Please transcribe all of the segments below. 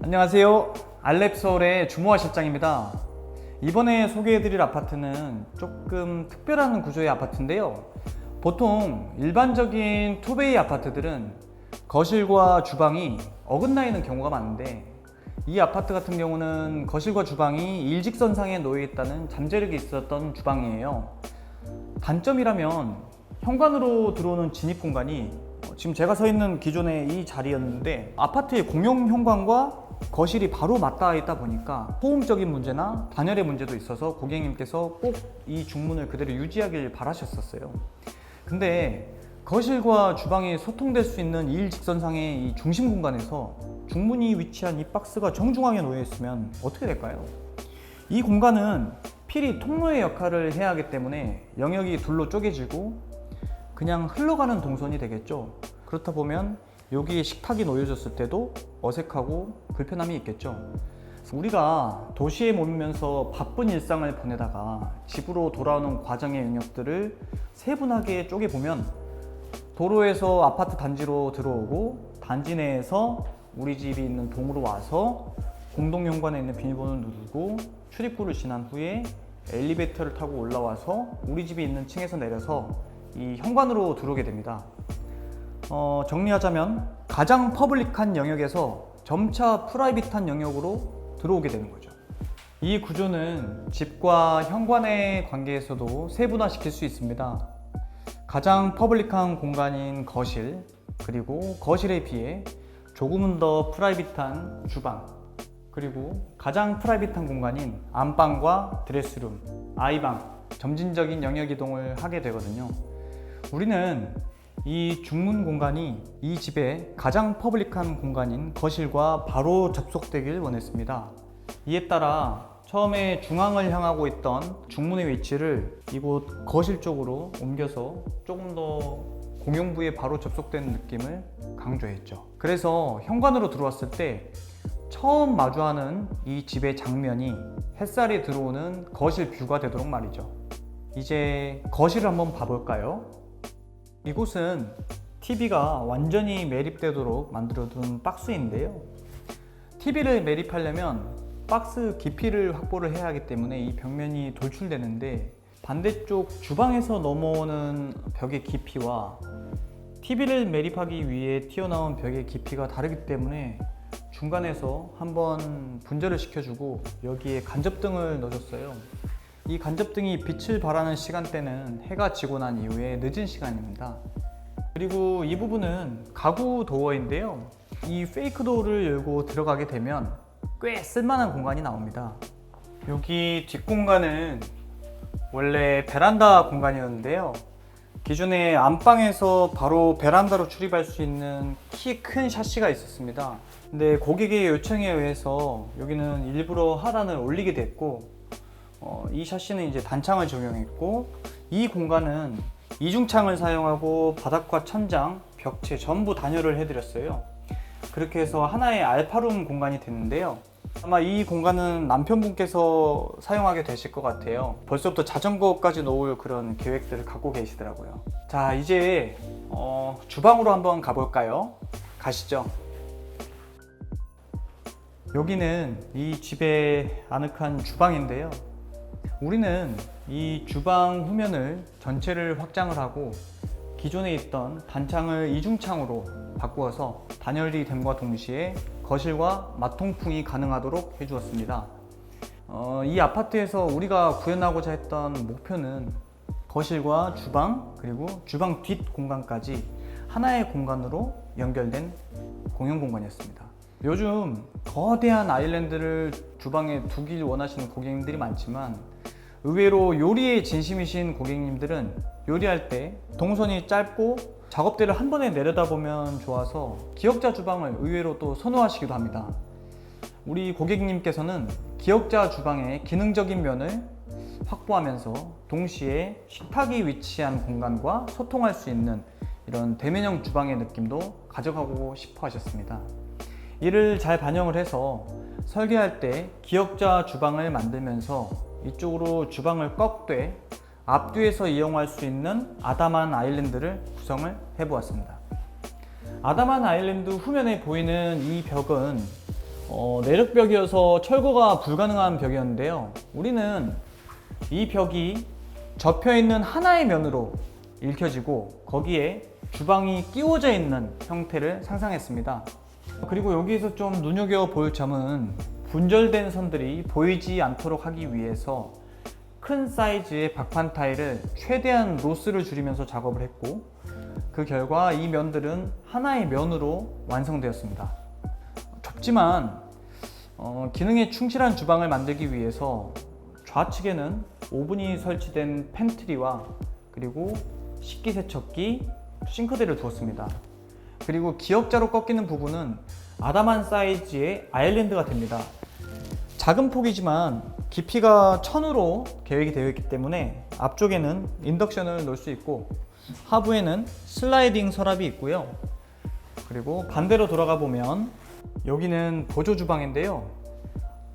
안녕하세요. 알랩서울의 주모아 실장입니다. 이번에 소개해드릴 아파트는 조금 특별한 구조의 아파트인데요. 보통 일반적인 투베이 아파트들은 거실과 주방이 어긋나 있는 경우가 많은데, 이 아파트 같은 경우는 거실과 주방이 일직선상에 놓여 있다는 잠재력이 있었던 주방이에요. 단점이라면 현관으로 들어오는 진입 공간이 지금 제가 서 있는 기존의 이 자리였는데, 아파트의 공용 현관과 거실이 바로 맞닿아 있다 보니까 소음적인 문제나 단열의 문제도 있어서 고객님께서 꼭 이 중문을 그대로 유지하길 바라셨었어요. 근데 거실과 주방이 소통될 수 있는 일직선상의 이 중심 공간에서 중문이 위치한 이 박스가 정중앙에 놓여 있으면 어떻게 될까요? 이 공간은 필히 통로의 역할을 해야 하기 때문에 영역이 둘로 쪼개지고 그냥 흘러가는 동선이 되겠죠. 그렇다 보면 여기에 식탁이 놓여졌을 때도 어색하고 불편함이 있겠죠. 우리가 도시에 머물면서 바쁜 일상을 보내다가 집으로 돌아오는 과정의 영역들을 세분하게 쪼개보면, 도로에서 아파트 단지로 들어오고 단지 내에서 우리 집이 있는 동으로 와서 공동현관에 있는 비밀번호를 누르고 출입구를 지난 후에 엘리베이터를 타고 올라와서 우리 집이 있는 층에서 내려서 이 현관으로 들어오게 됩니다. 정리하자면 가장 퍼블릭한 영역에서 점차 프라이빗한 영역으로 들어오게 되는 거죠. 이 구조는 집과 현관의 관계에서도 세분화시킬 수 있습니다. 가장 퍼블릭한 공간인 거실, 그리고 거실에 비해 조금은 더 프라이빗한 주방, 그리고 가장 프라이빗한 공간인 안방과 드레스룸, 아이방, 점진적인 영역 이동을 하게 되거든요. 우리는 이 중문 공간이 이 집의 가장 퍼블릭한 공간인 거실과 바로 접속되길 원했습니다. 이에 따라 처음에 중앙을 향하고 있던 중문의 위치를 이곳 거실 쪽으로 옮겨서 조금 더 공용부에 바로 접속되는 느낌을 강조했죠. 그래서 현관으로 들어왔을 때 처음 마주하는 이 집의 장면이 햇살이 들어오는 거실 뷰가 되도록 말이죠. 이제 거실을 한번 봐볼까요? 이곳은 TV가 완전히 매립되도록 만들어둔 박스인데요. TV를 매립하려면 박스 깊이를 확보를 해야 하기 때문에 이 벽면이 돌출되는데, 반대쪽 주방에서 넘어오는 벽의 깊이와 TV를 매립하기 위해 튀어나온 벽의 깊이가 다르기 때문에 중간에서 한번 분절을 시켜주고 여기에 간접등을 넣어줬어요. 이 간접등이 빛을 발하는 시간대는 해가 지고 난 이후에 늦은 시간입니다. 그리고 이 부분은 가구 도어인데요. 이 페이크 도어를 열고 들어가게 되면 꽤 쓸만한 공간이 나옵니다. 여기 뒷공간은 원래 베란다 공간이었는데요. 기존에 안방에서 바로 베란다로 출입할 수 있는 키 큰 샤시가 있었습니다. 근데 고객의 요청에 의해서 여기는 일부러 하단을 올리게 됐고, 이 샤시는 이제 단창을 적용했고, 이 공간은 이중창을 사용하고 바닥과 천장, 벽체 전부 단열을 해드렸어요. 그렇게 해서 하나의 알파룸 공간이 됐는데요. 아마 이 공간은 남편분께서 사용하게 되실 것 같아요. 벌써부터 자전거까지 놓을 그런 계획들을 갖고 계시더라고요. 자, 이제 주방으로 한번 가볼까요? 가시죠. 여기는 이 집의 아늑한 주방인데요. 우리는 이 주방 후면을 전체를 확장을 하고 기존에 있던 단창을 이중창으로 바꾸어서 단열이 됨과 동시에 거실과 마통풍이 가능하도록 해주었습니다. 이 아파트에서 우리가 구현하고자 했던 목표는 거실과 주방, 그리고 주방 뒷 공간까지 하나의 공간으로 연결된 공용 공간이었습니다. 요즘 거대한 아일랜드를 주방에 두길 원하시는 고객님들이 많지만, 의외로 요리에 진심이신 고객님들은 요리할 때 동선이 짧고 작업대를 한 번에 내려다보면 좋아서 기역자 주방을 의외로 또 선호하시기도 합니다. 우리 고객님께서는 기역자 주방의 기능적인 면을 확보하면서 동시에 식탁이 위치한 공간과 소통할 수 있는 이런 대면형 주방의 느낌도 가져가고 싶어 하셨습니다. 이를 잘 반영을 해서 설계할 때 기역자 주방을 만들면서 이쪽으로 주방을 꺾되 앞뒤에서 이용할 수 있는 아담한 아일랜드를 구성을 해보았습니다. 아담한 아일랜드 후면에 보이는 이 벽은 내력벽이어서 철거가 불가능한 벽이었는데요. 우리는 이 벽이 접혀있는 하나의 면으로 읽혀지고 거기에 주방이 끼워져 있는 형태를 상상했습니다. 그리고 여기서 좀 눈여겨볼 점은 분절된 선들이 보이지 않도록 하기 위해서 큰 사이즈의 박판 타일을 최대한 로스를 줄이면서 작업을 했고, 그 결과 이 면들은 하나의 면으로 완성되었습니다. 좁지만 기능에 충실한 주방을 만들기 위해서 좌측에는 오븐이 설치된 팬트리와 그리고 식기세척기, 싱크대를 두었습니다. 그리고 기역자로 꺾이는 부분은 아담한 사이즈의 아일랜드가 됩니다. 작은 폭이지만 깊이가 1000으로 계획이 되어 있기 때문에 앞쪽에는 인덕션을 놓을 수 있고 하부에는 슬라이딩 서랍이 있고요. 그리고 반대로 돌아가 보면 여기는 보조 주방인데요.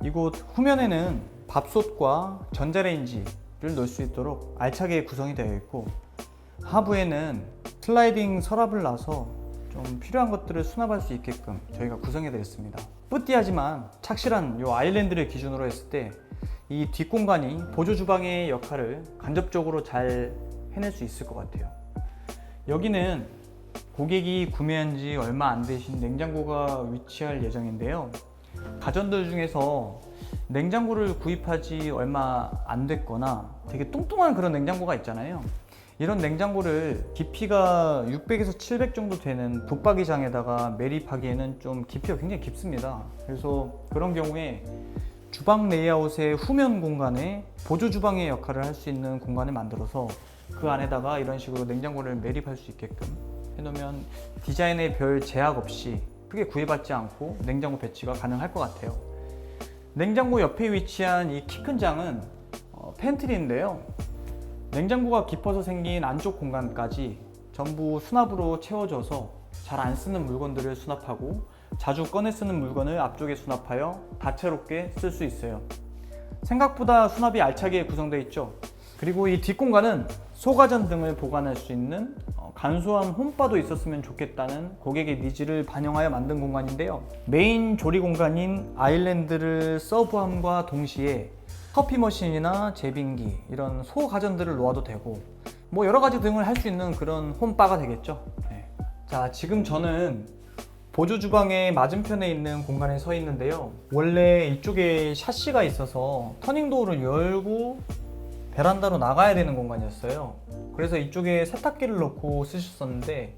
이곳 후면에는 밥솥과 전자레인지를 넣을 수 있도록 알차게 구성이 되어 있고, 하부에는 슬라이딩 서랍을 놔서 좀 필요한 것들을 수납할 수 있게끔 저희가 구성해 드렸습니다. 뿌띠하지만 착실한 이 아일랜드를 기준으로 했을 때 이 뒷공간이 보조 주방의 역할을 간접적으로 잘 해낼 수 있을 것 같아요. 여기는 고객이 구매한 지 얼마 안 되신 냉장고가 위치할 예정인데요. 가전들 중에서 냉장고를 구입하지 얼마 안 됐거나 되게 뚱뚱한 그런 냉장고가 있잖아요. 이런 냉장고를 깊이가 600에서 700 정도 되는 붙박이장에다가 매립하기에는 좀 깊이가 굉장히 깊습니다. 그래서 그런 경우에 주방 레이아웃의 후면 공간에 보조 주방의 역할을 할 수 있는 공간을 만들어서 그 안에다가 이런 식으로 냉장고를 매립할 수 있게끔 해놓으면 디자인에 별 제약 없이 크게 구애받지 않고 냉장고 배치가 가능할 것 같아요. 냉장고 옆에 위치한 이 키 큰 장은 팬트리인데요. 냉장고가 깊어서 생긴 안쪽 공간까지 전부 수납으로 채워져서 잘 안 쓰는 물건들을 수납하고 자주 꺼내 쓰는 물건을 앞쪽에 수납하여 다채롭게 쓸 수 있어요. 생각보다 수납이 알차게 구성되어 있죠. 그리고 이 뒷공간은 소가전 등을 보관할 수 있는 간소한 홈바도 있었으면 좋겠다는 고객의 니즈를 반영하여 만든 공간인데요. 메인 조리 공간인 아일랜드를 서브함과 동시에 커피 머신이나 제빙기 이런 소가전들을 놓아도 되고 뭐 여러 가지 등을 할 수 있는 그런 홈바가 되겠죠. 네. 자, 지금 저는 보조 주방의 맞은편에 있는 공간에 서 있는데요. 원래 이쪽에 샤시가 있어서 터닝도어를 열고 베란다로 나가야 되는 공간이었어요. 그래서 이쪽에 세탁기를 넣고 쓰셨었는데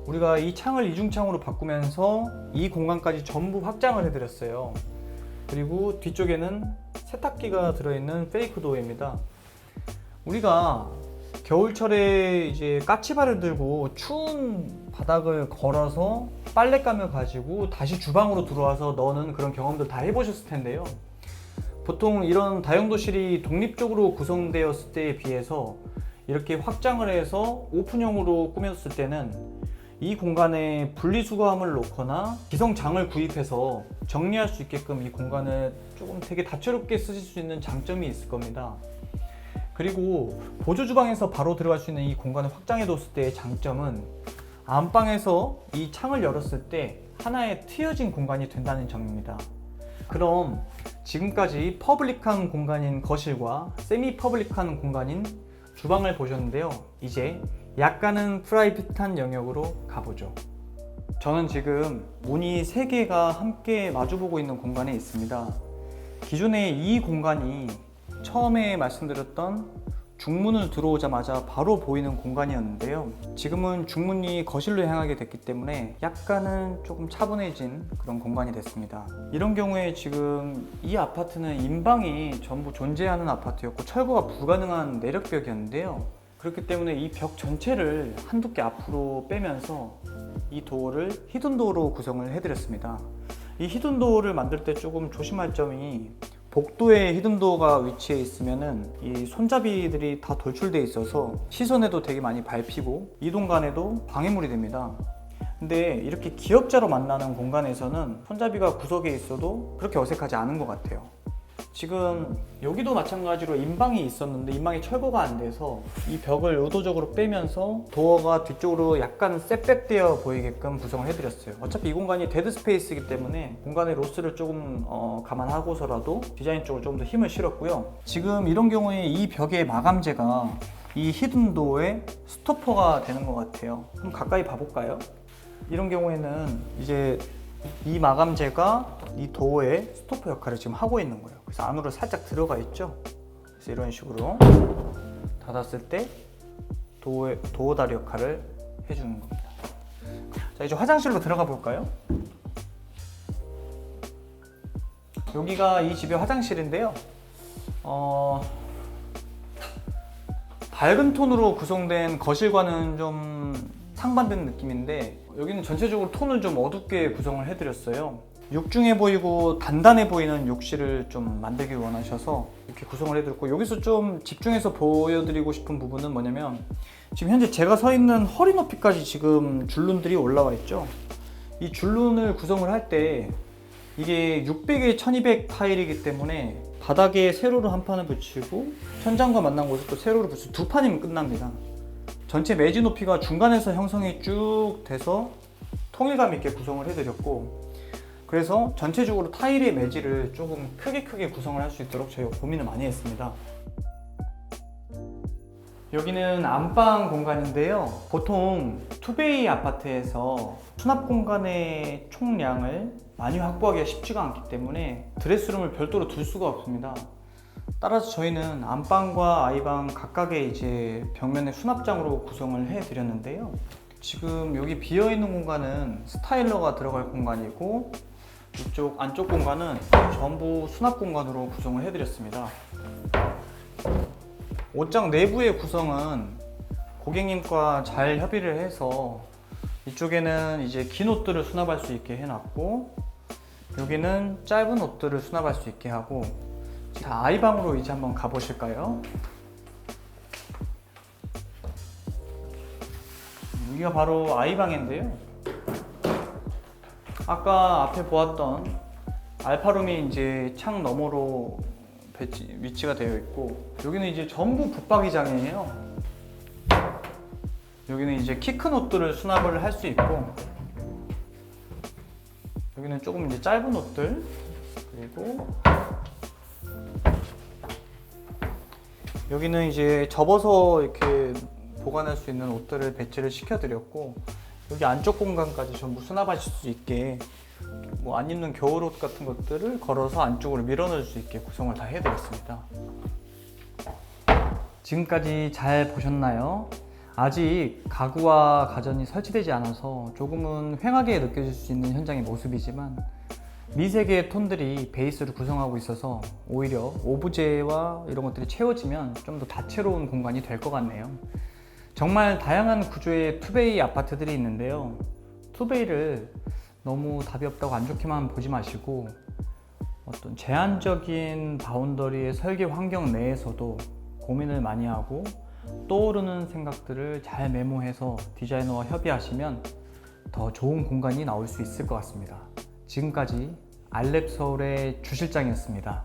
우리가 이 창을 이중창으로 바꾸면서 이 공간까지 전부 확장을 해드렸어요. 그리고 뒤쪽에는 세탁기가 들어있는 페이크 도어입니다. 우리가 겨울철에 이제 까치발을 들고 추운 바닥을 걸어서 빨랫감을 가지고 다시 주방으로 들어와서 넣는 그런 경험들 다 해보셨을 텐데요. 보통 이런 다용도실이 독립적으로 구성되었을 때에 비해서 이렇게 확장을 해서 오픈형으로 꾸몄을 때는 이 공간에 분리수거함을 놓거나 기성장을 구입해서 정리할 수 있게끔 이 공간을 조금 되게 다채롭게 쓰실 수 있는 장점이 있을 겁니다. 그리고 보조 주방에서 바로 들어갈 수 있는 이 공간을 확장해 뒀을 때의 장점은 안방에서 이 창을 열었을 때 하나의 트여진 공간이 된다는 점입니다. 그럼 지금까지 퍼블릭한 공간인 거실과 세미 퍼블릭한 공간인 주방을 보셨는데요. 이제 약간은 프라이빗한 영역으로 가보죠. 저는 지금 문이 3개가 함께 마주보고 있는 공간에 있습니다. 기존에 이 공간이 처음에 말씀드렸던 중문을 들어오자마자 바로 보이는 공간이었는데요. 지금은 중문이 거실로 향하게 됐기 때문에 약간은 조금 차분해진 그런 공간이 됐습니다. 이런 경우에 지금 이 아파트는 인방이 전부 존재하는 아파트였고 철거가 불가능한 내력벽이었는데요. 그렇기 때문에 이 벽 전체를 한두 개 앞으로 빼면서 이 도어를 히든도어로 구성을 해드렸습니다. 이 히든도어를 만들 때 조금 조심할 점이 복도에 히든도어가 위치해 있으면은 이 손잡이들이 다 돌출되어 있어서 시선에도 되게 많이 밟히고 이동간에도 방해물이 됩니다. 근데 이렇게 기역자로 만나는 공간에서는 손잡이가 구석에 있어도 그렇게 어색하지 않은 것 같아요. 지금 여기도 마찬가지로 인방이 있었는데 인방이 철거가 안 돼서 이 벽을 의도적으로 빼면서 도어가 뒤쪽으로 약간 셋백되어 보이게끔 구성을 해드렸어요. 어차피 이 공간이 데드 스페이스이기 때문에 공간의 로스를 조금 감안하고서라도 디자인 쪽으로 조금 더 힘을 실었고요. 지금 이런 경우에 이 벽의 마감재가 이 히든도어의 스토퍼가 되는 것 같아요. 그럼 가까이 봐볼까요? 이런 경우에는 이제 이 마감재가 이 도어의 스토퍼 역할을 지금 하고 있는 거예요. 그래서 안으로 살짝 들어가 있죠. 그래서 이런 식으로 닫았을 때 도어 다리 역할을 해주는 겁니다. 자, 이제 화장실로 들어가 볼까요? 여기가 이 집의 화장실인데요. 밝은 톤으로 구성된 거실과는 좀 상반된 느낌인데 여기는 전체적으로 톤을 좀 어둡게 구성을 해드렸어요. 육중해 보이고 단단해 보이는 욕실을 좀 만들기 원하셔서 이렇게 구성을 해드렸고, 여기서 좀 집중해서 보여드리고 싶은 부분은 뭐냐면 지금 현재 제가 서 있는 허리 높이까지 지금 줄눈들이 올라와 있죠. 이 줄눈을 구성을 할 때 이게 600에 1200 타일이기 때문에 바닥에 세로로 한 판을 붙이고 천장과 만난 곳에 또 세로로 붙이고 두 판이면 끝납니다. 전체 매지 높이가 중간에서 형성이 쭉 돼서 통일감 있게 구성을 해드렸고, 그래서 전체적으로 타일의 매지를 조금 크게 구성을 할 수 있도록 저희가 고민을 많이 했습니다. 여기는 안방 공간인데요. 보통 투베이 아파트에서 수납 공간의 총량을 많이 확보하기가 쉽지가 않기 때문에 드레스룸을 별도로 둘 수가 없습니다. 따라서 저희는 안방과 아이방 각각의 이제 벽면의 수납장으로 구성을 해 드렸는데요. 지금 여기 비어 있는 공간은 스타일러가 들어갈 공간이고, 이쪽 안쪽 공간은 전부 수납 공간으로 구성을 해 드렸습니다. 옷장 내부의 구성은 고객님과 잘 협의를 해서 이쪽에는 이제 긴 옷들을 수납할 수 있게 해놨고, 여기는 짧은 옷들을 수납할 수 있게 하고, 자, 아이방으로 이제 한번 가보실까요? 여기가 바로 아이방인데요. 아까 앞에 보았던 알파룸이 이제 창 너머로 위치가 되어 있고, 여기는 이제 전부 붙박이장이에요. 여기는 이제 키 큰 옷들을 수납을 할 수 있고, 여기는 조금 이제 짧은 옷들, 그리고 여기는 이제 접어서 이렇게 보관할 수 있는 옷들을 배치를 시켜드렸고, 여기 안쪽 공간까지 전부 수납하실 수 있게 뭐 안 입는 겨울옷 같은 것들을 걸어서 안쪽으로 밀어넣을 수 있게 구성을 다 해드렸습니다. 지금까지 잘 보셨나요? 아직 가구와 가전이 설치되지 않아서 조금은 휑하게 느껴질 수 있는 현장의 모습이지만, 미세계의 톤들이 베이스를 구성하고 있어서 오히려 오브제와 이런 것들이 채워지면 좀 더 다채로운 공간이 될 것 같네요. 정말 다양한 구조의 투베이 아파트들이 있는데요. 투베이를 너무 답이 없다고 안 좋게만 보지 마시고, 어떤 제한적인 바운더리의 설계 환경 내에서도 고민을 많이 하고 떠오르는 생각들을 잘 메모해서 디자이너와 협의하시면 더 좋은 공간이 나올 수 있을 것 같습니다. 지금까지 알랩서울의 주실장이었습니다.